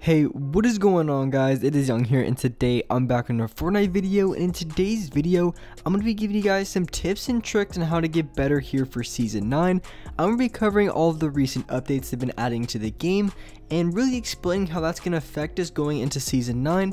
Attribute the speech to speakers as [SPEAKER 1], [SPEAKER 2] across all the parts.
[SPEAKER 1] Hey, what is going on, guys? It is Young here, and today I'm back on a Fortnite video. And in today's video, I'm going to be giving you guys some tips and tricks on how to get better here for Season 9. I'm going to be covering all of the recent updates they've been adding to the game, and really explaining how that's going to affect us going into Season 9.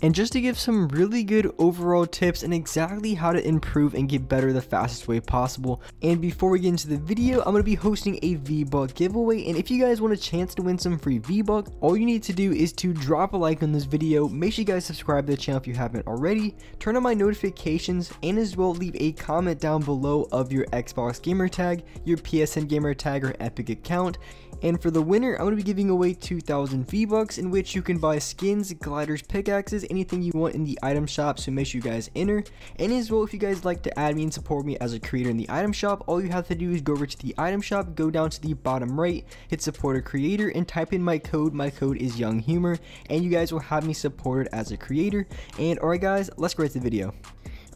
[SPEAKER 1] And just to give some really good overall tips and exactly how to improve and get better the fastest way possible. And before we get into the video, I'm going to be hosting a V-Buck giveaway, and if you guys want a chance to win some free V-Buck, all you need to do is to drop a like on this video. Make sure you guys subscribe to the channel if you haven't already, turn on my notifications, and as well leave a comment down below of your Xbox gamer tag, your PSN gamer tag, or Epic account. And for the winner, I'm going to be giving away 2,000 V-Bucks, in which you can buy skins, gliders, pickaxes, anything you want in the item shop, so make sure you guys enter. And as well, if you guys like to add me and support me as a creator in the item shop, all you have to do is go over to the item shop, go down to the bottom right, hit support a creator, and type in my code. My code is Young Humor, and you guys will have me supported as a creator. And alright guys, let's go into the video.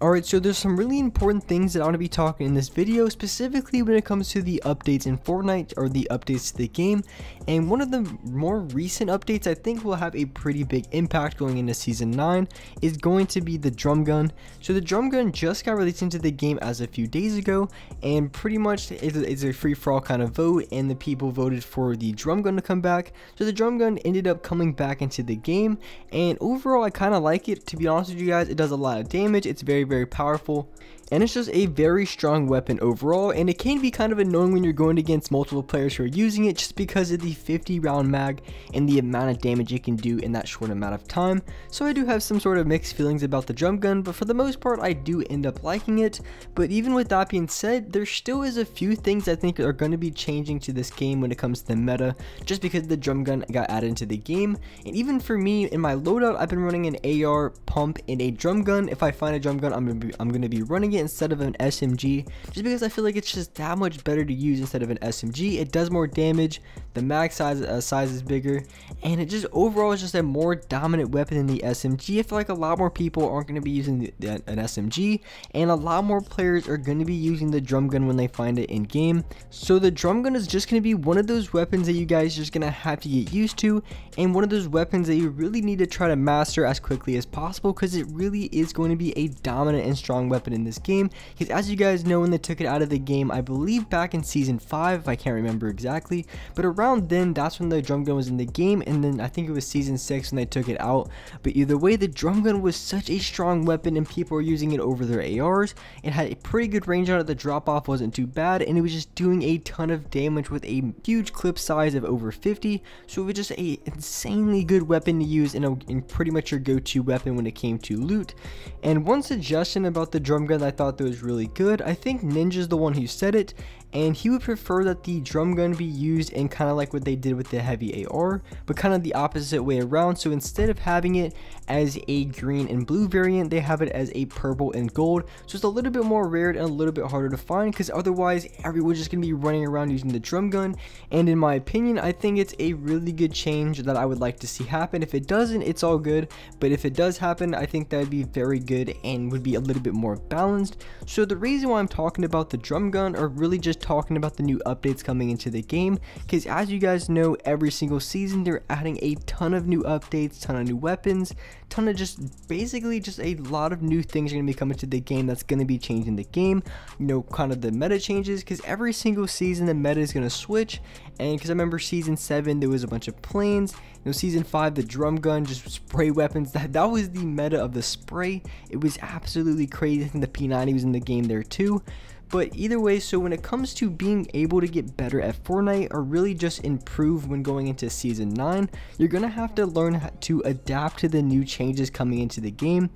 [SPEAKER 1] Alright, so there's some really important things that I want to be talking in this video, specifically when it comes to the updates in Fortnite, or the updates to the game. And one of the more recent updates I think will have a pretty big impact going into Season 9 is going to be the drum gun. So the drum gun just got released into the game as a few days ago, and pretty much it's a free-for-all kind of vote, and the people voted for the drum gun to come back. So the drum gun ended up coming back into the game, and overall I kind of like it. To be honest with you guys, it does a lot of damage. It's very powerful, and it's just a very strong weapon overall, and it can be kind of annoying when you're going against multiple players who are using it, just because of the 50 round mag and the amount of damage it can do in that short amount of time. So I do have some sort of mixed feelings about the drum gun, but for the most part I do end up liking it. But even with that being said, there still is a few things I think are going to be changing to this game when it comes to the meta, just because the drum gun got added into the game. And even for me, in my loadout, I've been running an AR, pump, and a drum gun. If I find a drum gun, I'm gonna be running it instead of an SMG, just because I feel like it's just that much better to use instead of an SMG. It does more damage, the mag size is bigger, and it just overall is just a more dominant weapon than the SMG. I feel like a lot more people aren't going to be using an SMG, and a lot more players are going to be using the drum gun when they find it in game. So the drum gun is just going to be one of those weapons that you guys are just going to have to get used to, and one of those weapons that you really need to try to master as quickly as possible, because it really is going to be a dominant and strong weapon in this game. Because as you guys know, when they took it out of the game, I believe back in Season 5, if I can't remember exactly, but around then, that's when the drum gun was in the game, and then I think it was Season 6 when they took it out. But either way, the drum gun was such a strong weapon, and people were using it over their ARs. It had a pretty good range on it, the drop off wasn't too bad, and it was just doing a ton of damage with a huge clip size of over 50. So it was just a insanely good weapon to use, in pretty much your go-to weapon when it came to loot. And one suggestion about the drum gun I thought that was really good, I think Ninja's the one who said it, and he would prefer that the drum gun be used in kind of like what they did with the heavy AR, but kind of the opposite way around. So instead of having it as a green and blue variant, they have it as a purple and gold. So it's a little bit more rare and a little bit harder to find, because otherwise everyone's just going to be running around using the drum gun. And in my opinion, I think it's a really good change that I would like to see happen. If it doesn't, it's all good, but if it does happen, I think that would be very good and would be a little bit more balanced. So the reason why I'm talking about the drum gun, or really just talking about the new updates coming into the game, because as you guys know, every single season they're adding a ton of new updates, ton of new weapons, ton of just basically just a lot of new things are going to be coming to the game that's going to be changing the game. You know, kind of the meta changes, because every single season the meta is going to switch. And because I remember Season 7 there was a bunch of planes, you know, Season 5 the drum gun, just spray weapons, that was the meta of the spray. It was absolutely crazy. I think the P90 was in the game there too. But either way, so when it comes to being able to get better at Fortnite, or really just improve when going into Season 9, you're going to have to learn how to adapt to the new changes coming into the game.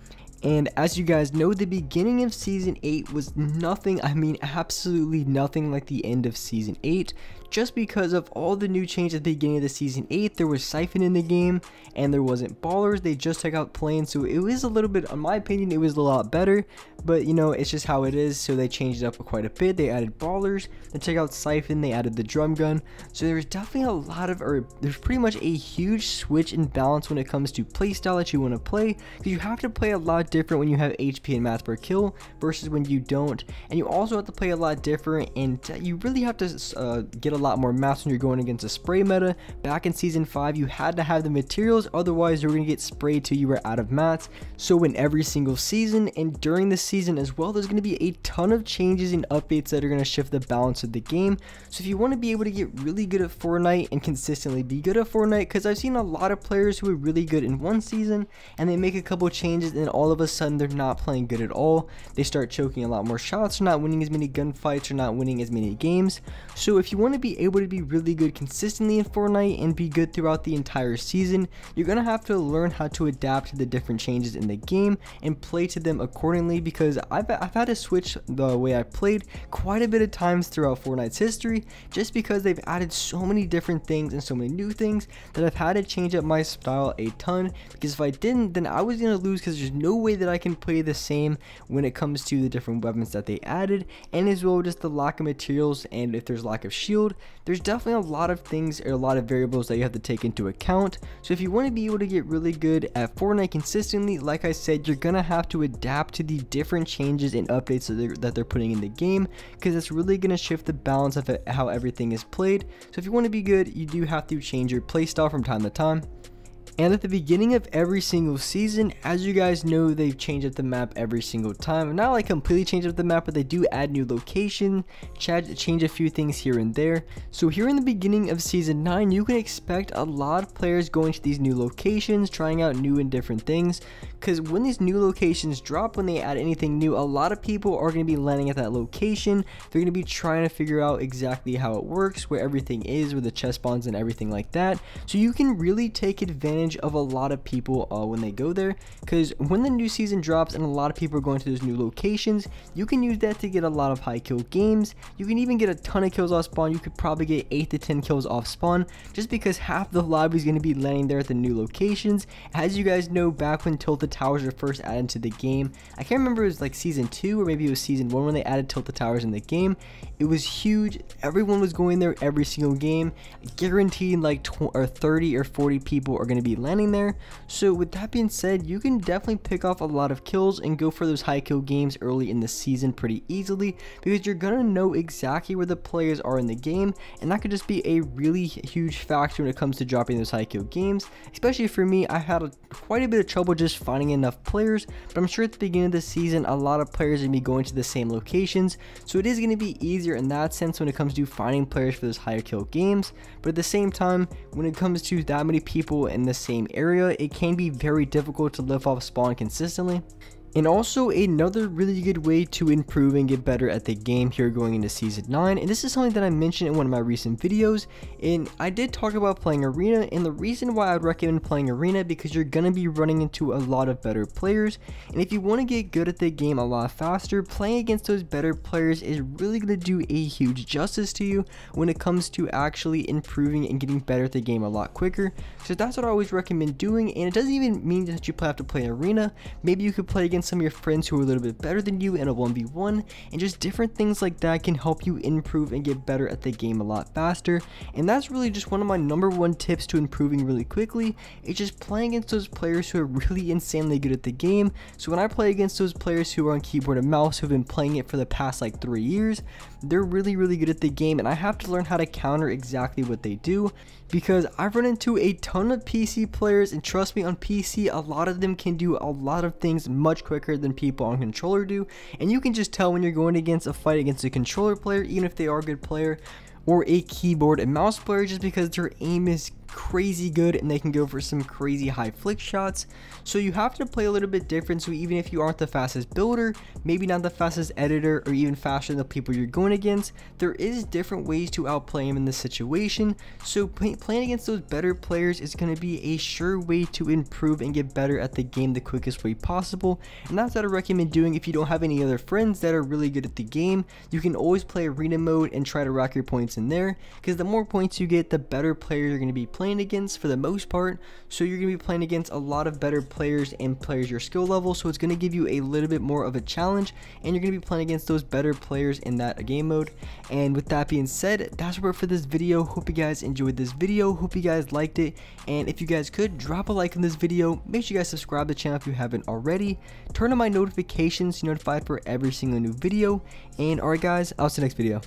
[SPEAKER 1] And as you guys know, the beginning of Season 8 was nothing, I mean absolutely nothing like the end of Season 8. Just because of all the new changes at the beginning of the Season 8, there was Siphon in the game, and there wasn't Ballers, they just took out Planes, so it was a little bit, in my opinion, it was a lot better, but you know, it's just how it is. So they changed it up quite a bit. They added Ballers, they took out Siphon, they added the drum gun, so there's definitely a lot of, or there's pretty much a huge switch in balance when it comes to playstyle that you want to play, because you have to play a lot different when you have HP and math per kill versus when you don't, and you also have to play a lot different, and you really have to get a lot more maps when you're going against a spray meta. Back in season 5, you had to have the materials, otherwise you were going to get sprayed till you were out of mats. So in every single season and during the season as well, there's going to be a ton of changes and updates that are going to shift the balance of the game. So if you want to be able to get really good at Fortnite and consistently be good at Fortnite, because I've seen a lot of players who are really good in one season and they make a couple changes and all of a sudden they're not playing good at all. They start choking a lot more shots, they're not winning as many gunfights, or not winning as many games. So if you want to be able to be really good consistently in Fortnite and be good throughout the entire season, you're going to have to learn how to adapt to the different changes in the game and play to them accordingly, because I've had to switch the way I played quite a bit of times throughout Fortnite's history, just because they've added so many different things and so many new things that I've had to change up my style a ton, because if I didn't, then I was going to lose, because there's no way that I can play the same when it comes to the different weapons that they added, and as well just the lack of materials, and if there's lack of shield, there's definitely a lot of things or a lot of variables that you have to take into account. So if you want to be able to get really good at Fortnite consistently, like I said, you're gonna have to adapt to the different changes and updates that they're putting in the game, because it's really gonna shift the balance of how everything is played. So if you want to be good, you do have to change your playstyle from time to time. And at the beginning of every single season, as you guys know, they've changed up the map every single time. Not like completely changed up the map, but they do add new location, change a few things here and there. So here in the beginning of season 9, you can expect a lot of players going to these new locations, trying out new and different things. Because when these new locations drop, when they add anything new, a lot of people are going to be landing at that location. They're going to be trying to figure out exactly how it works, where everything is, where the chest spawns and everything like that. So you can really take advantage of a lot of people when they go there, because when the new season drops and a lot of people are going to those new locations, you can use that to get a lot of high kill games. You can even get a ton of kills off spawn. You could probably get 8 to 10 kills off spawn, just because half the lobby is going to be landing there at the new locations. As you guys know, back when tilted towers were first added to the game, I can't remember, it was like season 2 or maybe it was season 1 when they added tilted towers in the game. It was huge. Everyone was going there every single game, guaranteed like 30 or 40 people are going to be landing there. So with that being said, you can definitely pick off a lot of kills and go for those high kill games early in the season pretty easily, because you're gonna know exactly where the players are in the game, and that could just be a really huge factor when it comes to dropping those high kill games. Especially for me, I had quite a bit of trouble just finding enough players, but I'm sure at the beginning of the season a lot of players are going to be going to the same locations, so it is going to be easier in that sense when it comes to finding players for those higher kill games. But at the same time, when it comes to that many people in the same area, it can be very difficult to live off spawn consistently. And also another really good way to improve and get better at the game here going into season 9, and this is something that I mentioned in one of my recent videos, and I did talk about playing arena, and the reason why I would recommend playing arena, because you're going to be running into a lot of better players, and if you want to get good at the game a lot faster, playing against those better players is really going to do a huge justice to you when it comes to actually improving and getting better at the game a lot quicker. So that's what I always recommend doing, and it doesn't even mean that you have to play arena. Maybe you could play against some of your friends who are a little bit better than you in a 1v1, and just different things like that can help you improve and get better at the game a lot faster. And that's really just one of my #1 tips to improving really quickly. It's just playing against those players who are really insanely good at the game. So when I play against those players who are on keyboard and mouse, who've been playing it for the past like 3 years, they're really good at the game, and I have to learn how to counter exactly what they do, because I've run into a ton of PC players, and trust me, on PC a lot of them can do a lot of things much quicker than people on controller do, and you can just tell when you're going against a fight against a controller player, even if they are a good player, or a keyboard and mouse player, just because their aim is crazy good and they can go for some crazy high flick shots. So you have to play a little bit different. So even if you aren't the fastest builder, maybe not the fastest editor, or even faster than the people you're going against, there is different ways to outplay them in this situation. So playing against those better players is going to be a sure way to improve and get better at the game the quickest way possible. And that's what I recommend doing. If you don't have any other friends that are really good at the game, you can always play arena mode and try to rack your points in there, because the more points you get, the better players you're going to be playing against for the most part. So you're going to be playing against a lot of better players and players your skill level, so it's going to give you a little bit more of a challenge, and you're going to be playing against those better players in that game mode. And with that being said, that's where for this video. Hope you guys enjoyed this video, hope you guys liked it, and if you guys could drop a like on this video, make sure you guys subscribe to the channel if you haven't already, turn on my notifications to be notified for every single new video, and alright guys, I'll see you next video.